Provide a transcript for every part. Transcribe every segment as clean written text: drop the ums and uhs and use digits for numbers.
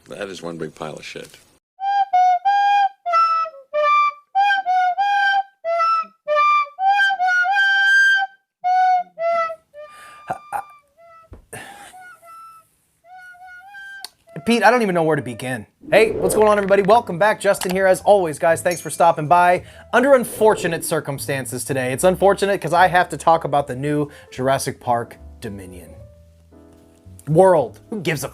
That is one big pile of shit. Pete, I don't even know where to begin. Hey, what's going on, everybody? Welcome back. Justin here. As always, guys, thanks for stopping by. Under unfortunate circumstances today. It's unfortunate because I have to talk about the new Jurassic Park Dominion. World. Who gives a f?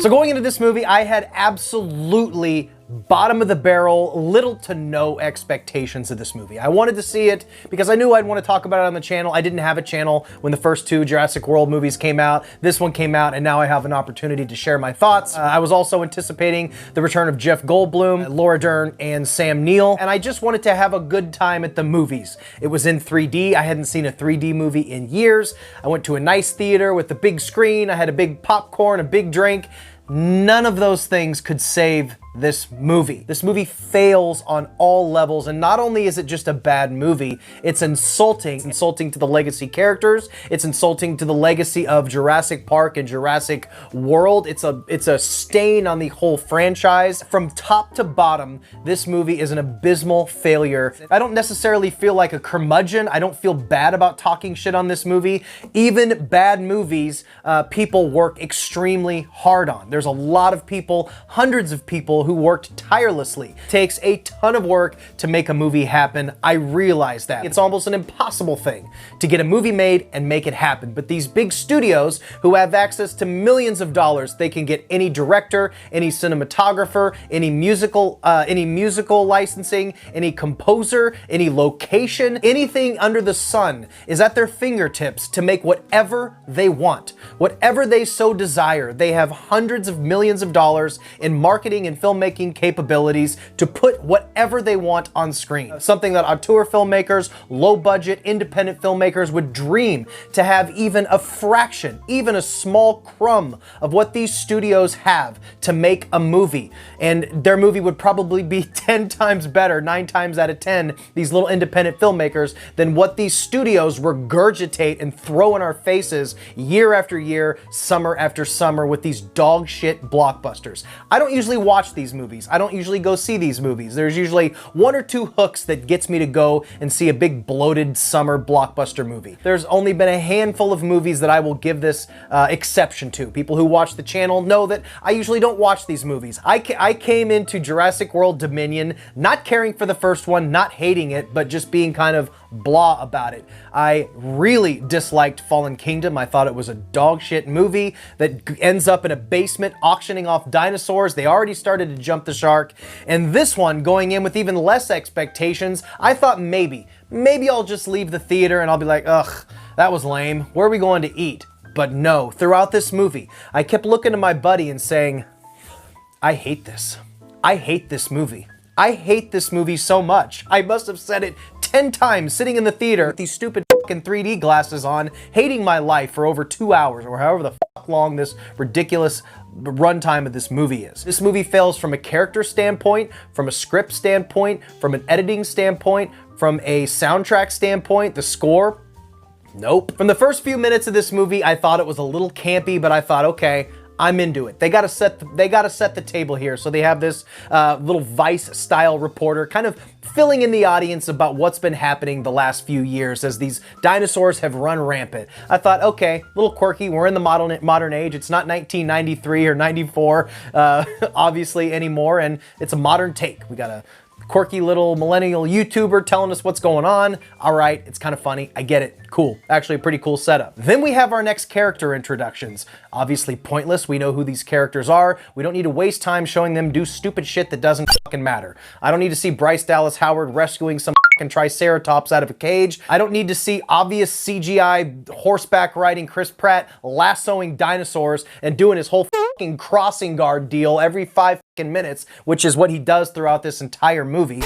So going into this movie, I had absolutely bottom of the barrel, little to no expectations of this movie. I wanted to see it because I knew I'd want to talk about it on the channel. I didn't have a channel when the first two Jurassic World movies came out. This one came out, and now I have an opportunity to share my thoughts. I was also anticipating the return of Jeff Goldblum, Laura Dern, and Sam Neill, and I just wanted to have a good time at the movies. It was in 3D. I hadn't seen a 3D movie in years. I went to a nice theater with a big screen. I had a big popcorn, a big drink. None of those things could save this movie. This movie fails on all levels, and not only is it just a bad movie, it's insulting to the legacy characters, it's insulting to the legacy of Jurassic Park and Jurassic World. It's a stain on the whole franchise. From top to bottom, this movie is an abysmal failure. I don't necessarily feel like a curmudgeon. I don't feel bad about talking shit on this movie. Even bad movies, people work extremely hard on. There's a lot of people, hundreds of people who worked tirelessly. It takes a ton of work to make a movie happen. I realize that. It's almost an impossible thing to get a movie made and make it happen. But these big studios who have access to millions of dollars, they can get any director, any cinematographer, any musical licensing, any composer, any location, anything under the sun is at their fingertips to make whatever they want, whatever they so desire. They have hundreds of millions of dollars in marketing and filmmaking capabilities to put whatever they want on screen. Something that auteur filmmakers, low budget, independent filmmakers would dream to have even a fraction, even a small crumb of what these studios have to make a movie. And their movie would probably be 10 times better, 9 times out of 10, these little independent filmmakers, than what these studios regurgitate and throw in our faces year after year, summer after summer with these dog shit blockbusters. I don't usually watch these movies. I don't usually go see these movies. There's usually one or two hooks that gets me to go and see a big bloated summer blockbuster movie. There's only been a handful of movies that I will give this exception to. People who watch the channel know that I usually don't watch these movies. I came into Jurassic World Dominion not caring for the first one, not hating it, but just being kind of blah about it. I really disliked Fallen Kingdom. I thought it was a dog shit movie that ends up in a basement auctioning off dinosaurs. They already started to jump the shark. And this one, going in with even less expectations, I thought maybe I'll just leave the theater and I'll be like, ugh, that was lame. Where are we going to eat? But no, throughout this movie, I kept looking to my buddy and saying, I hate this. I hate this movie. I hate this movie so much. I must have said it 10 times sitting in the theater with these stupid fucking 3D glasses on, hating my life for over 2 hours or however the fuck long this ridiculous runtime of this movie is. This movie fails from a character standpoint, from a script standpoint, from an editing standpoint, from a soundtrack standpoint, the score. Nope. From the first few minutes of this movie, I thought it was a little campy, but I thought, okay, I'm into it. They gotta set the table here. So they have this little Vice-style reporter kind of filling in the audience about what's been happening the last few years as these dinosaurs have run rampant. I thought, okay, a little quirky. We're in the modern age. It's not 1993 or 94, obviously anymore, and it's a modern take. We got a quirky little millennial YouTuber telling us what's going on. All right, it's kind of funny. I get it. Cool. Actually, a pretty cool setup. Then we have our next character introductions. Obviously pointless. We know who these characters are. We don't need to waste time showing them do stupid shit that doesn't fucking matter. I don't need to see Bryce Dallas Howard rescuing some fucking Triceratops out of a cage. I don't need to see obvious CGI horseback riding Chris Pratt lassoing dinosaurs and doing his whole fucking crossing guard deal every 5 fucking minutes, which is what he does throughout this entire movie.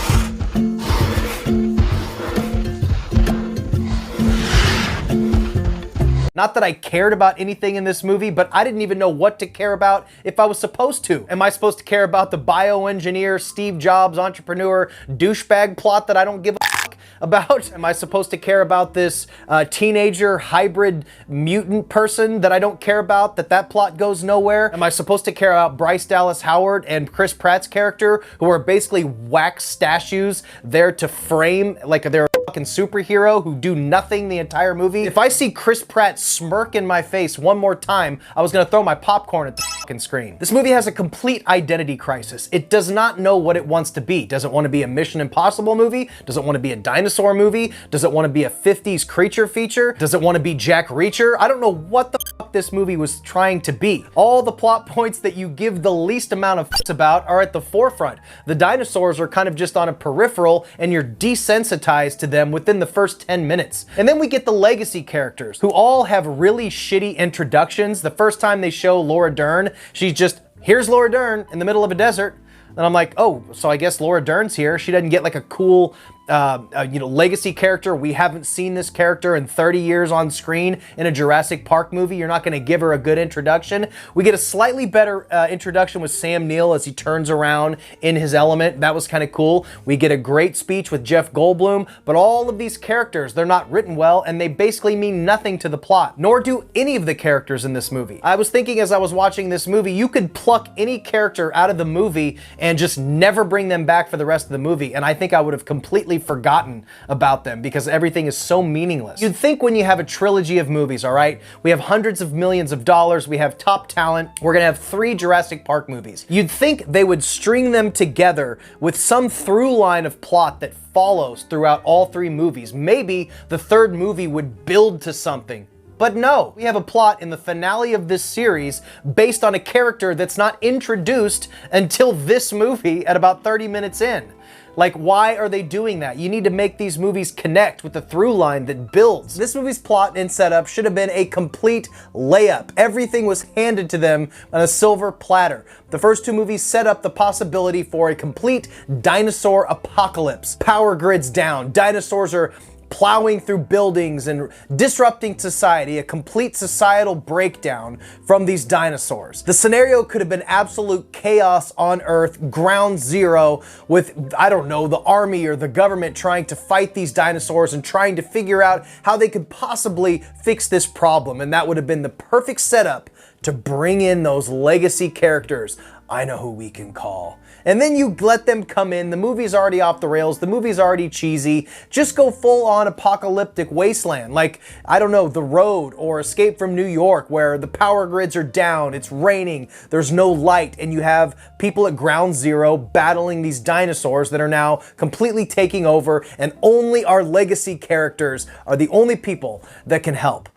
Not that I cared about anything in this movie, but I didn't even know what to care about if I was supposed to. Am I supposed to care about the bioengineer, Steve Jobs, entrepreneur, douchebag plot that I don't give a about? Am I supposed to care about this teenager hybrid mutant person that I don't care about, that plot goes nowhere? Am I supposed to care about Bryce Dallas Howard and Chris Pratt's character, who are basically wax statues there to frame, like they're a fucking superhero who do nothing the entire movie? If I see Chris Pratt smirk in my face one more time, I was gonna throw my popcorn at the fucking screen. This movie has a complete identity crisis. It does not know what it wants to be. Does it want to be a Mission Impossible movie? Does it want to be a dinosaur movie? Does it want to be a 50s creature feature? Does it want to be Jack Reacher? I don't know what the fuck this movie was trying to be. All the plot points that you give the least amount of fucks about are at the forefront. The dinosaurs are kind of just on a peripheral, and you're desensitized to them within the first 10 minutes. And then we get the legacy characters, who all have really shitty introductions. The first time they show Laura Dern, she's just, here's Laura Dern in the middle of a desert. And I'm like, oh, so I guess Laura Dern's here. She doesn't get like a cool, legacy character. We haven't seen this character in 30 years on screen in a Jurassic Park movie. You're not going to give her a good introduction. We get a slightly better introduction with Sam Neill as he turns around in his element. That was kind of cool. We get a great speech with Jeff Goldblum, but all of these characters, they're not written well, and they basically mean nothing to the plot, nor do any of the characters in this movie. I was thinking as I was watching this movie, you could pluck any character out of the movie and just never bring them back for the rest of the movie, and I think I would have completely forgotten about them because everything is so meaningless. You'd think when you have a trilogy of movies, all right, we have hundreds of millions of dollars, we have top talent, we're gonna have 3 Jurassic Park movies. You'd think they would string them together with some through line of plot that follows throughout all 3 movies. Maybe the 3rd movie would build to something. But no, we have a plot in the finale of this series based on a character that's not introduced until this movie at about 30 minutes in. Like, why are they doing that? You need to make these movies connect with the through line that builds. This movie's plot and setup should have been a complete layup. Everything was handed to them on a silver platter. The first 2 movies set up the possibility for a complete dinosaur apocalypse. Power grids down, dinosaurs are plowing through buildings and disrupting society, a complete societal breakdown from these dinosaurs. The scenario could have been absolute chaos on Earth, ground zero, with, I don't know, the army or the government trying to fight these dinosaurs and trying to figure out how they could possibly fix this problem. And that would have been the perfect setup to bring in those legacy characters. I know who we can call. And then you let them come in. The movie's already off the rails. The movie's already cheesy. Just go full on apocalyptic wasteland. Like, I don't know, The Road or Escape from New York, where the power grids are down, it's raining, there's no light, and you have people at ground zero battling these dinosaurs that are now completely taking over, and only our legacy characters are the only people that can help.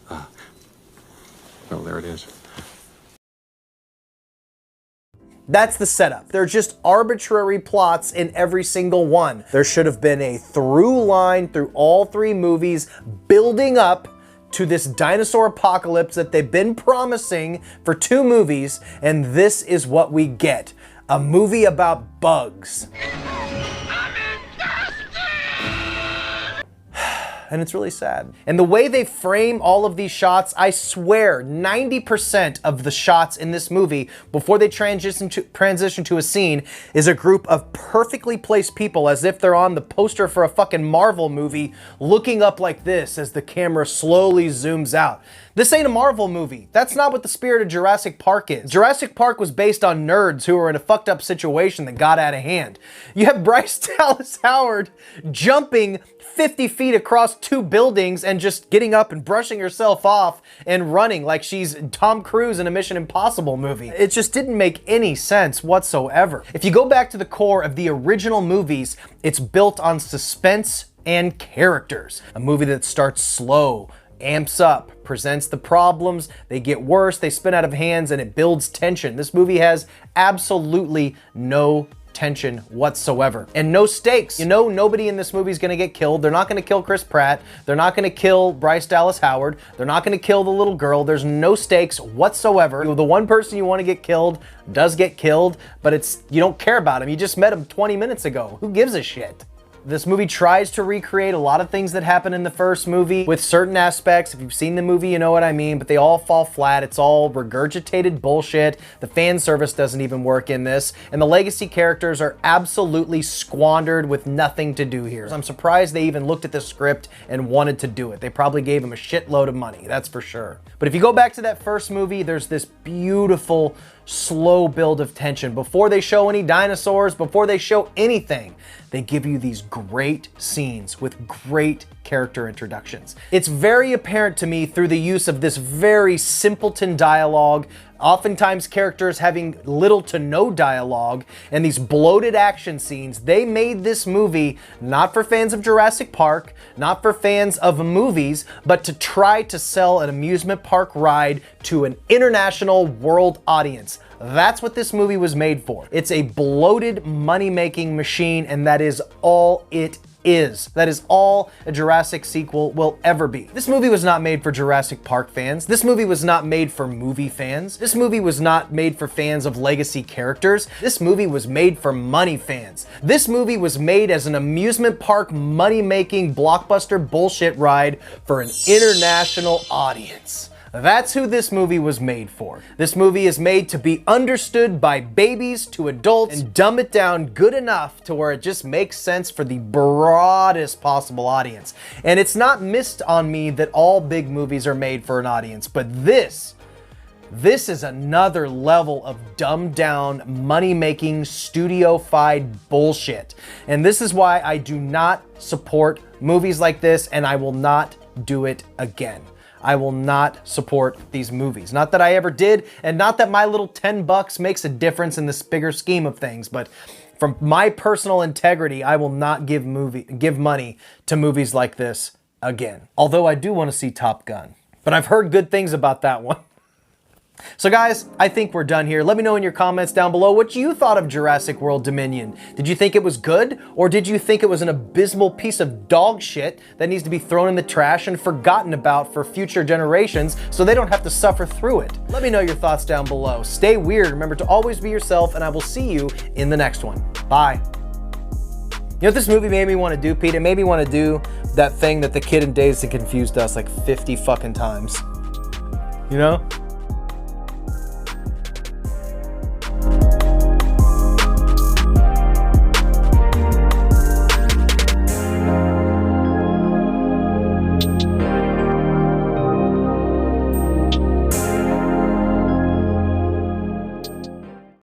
Well, there it is. That's the setup. They're just arbitrary plots in every single one. There should have been a through line through all 3 movies building up to this dinosaur apocalypse that they've been promising for 2 movies, and this is what we get. A movie about bugs. And it's really sad. And the way they frame all of these shots, I swear 90% of the shots in this movie before they transition to a scene is a group of perfectly placed people as if they're on the poster for a fucking Marvel movie, looking up like this as the camera slowly zooms out. This ain't a Marvel movie. That's not what the spirit of Jurassic Park is. Jurassic Park was based on nerds who were in a fucked up situation that got out of hand. You have Bryce Dallas Howard jumping 50 feet across 2 buildings and just getting up and brushing herself off and running like she's Tom Cruise in a Mission Impossible movie. It just didn't make any sense whatsoever. If you go back to the core of the original movies, it's built on suspense and characters. A movie that starts slow, amps up, presents the problems, they get worse, they spin out of hands, and it builds tension. This movie has absolutely no tension whatsoever and no stakes. You know, nobody in this movie is gonna get killed. They're not gonna kill Chris Pratt. They're not gonna kill Bryce Dallas Howard. They're not gonna kill the little girl. There's no stakes whatsoever. The one person you want to get killed does get killed, but you don't care about him. You just met him 20 minutes ago. Who gives a shit? This movie tries to recreate a lot of things that happened in the first movie with certain aspects. If you've seen the movie, you know what I mean, but they all fall flat. It's all regurgitated bullshit. The fan service doesn't even work in this, and the legacy characters are absolutely squandered with nothing to do here. I'm surprised they even looked at the script and wanted to do it. They probably gave him a shitload of money, that's for sure. But if you go back to that first movie, there's this beautiful slow build of tension. Before they show any dinosaurs, before they show anything, they give you these great scenes with great character introductions. It's very apparent to me through the use of this very simpleton dialogue, oftentimes characters having little to no dialogue, and these bloated action scenes. They made this movie not for fans of Jurassic Park, not for fans of movies, but to try to sell an amusement park ride to an international world audience. That's what this movie was made for. It's a bloated money-making machine, and that is all it is. That is all a Jurassic sequel will ever be. This movie was not made for Jurassic Park fans. This movie was not made for movie fans. This movie was not made for fans of legacy characters. This movie was made for money fans. This movie was made as an amusement park money-making blockbuster bullshit ride for an international audience. That's who this movie was made for. This movie is made to be understood by babies to adults and dumb it down good enough to where it just makes sense for the broadest possible audience. And it's not missed on me that all big movies are made for an audience, but this is another level of dumbed down, money-making, studio-fied bullshit. And this is why I do not support movies like this, and I will not do it again. I will not support these movies. Not that I ever did, and not that my little $10 makes a difference in this bigger scheme of things, but from my personal integrity, I will not give money to movies like this again. Although I do want to see Top Gun, but I've heard good things about that one. So guys, I think we're done here. Let me know in your comments down below what you thought of Jurassic World Dominion. Did you think it was good? Or did you think it was an abysmal piece of dog shit that needs to be thrown in the trash and forgotten about for future generations so they don't have to suffer through it? Let me know your thoughts down below. Stay weird. Remember to always be yourself, and I will see you in the next one. Bye. You know what this movie made me want to do, Pete? It made me want to do that thing that the kid in Dazed and Confused does like 50 fucking times. You know?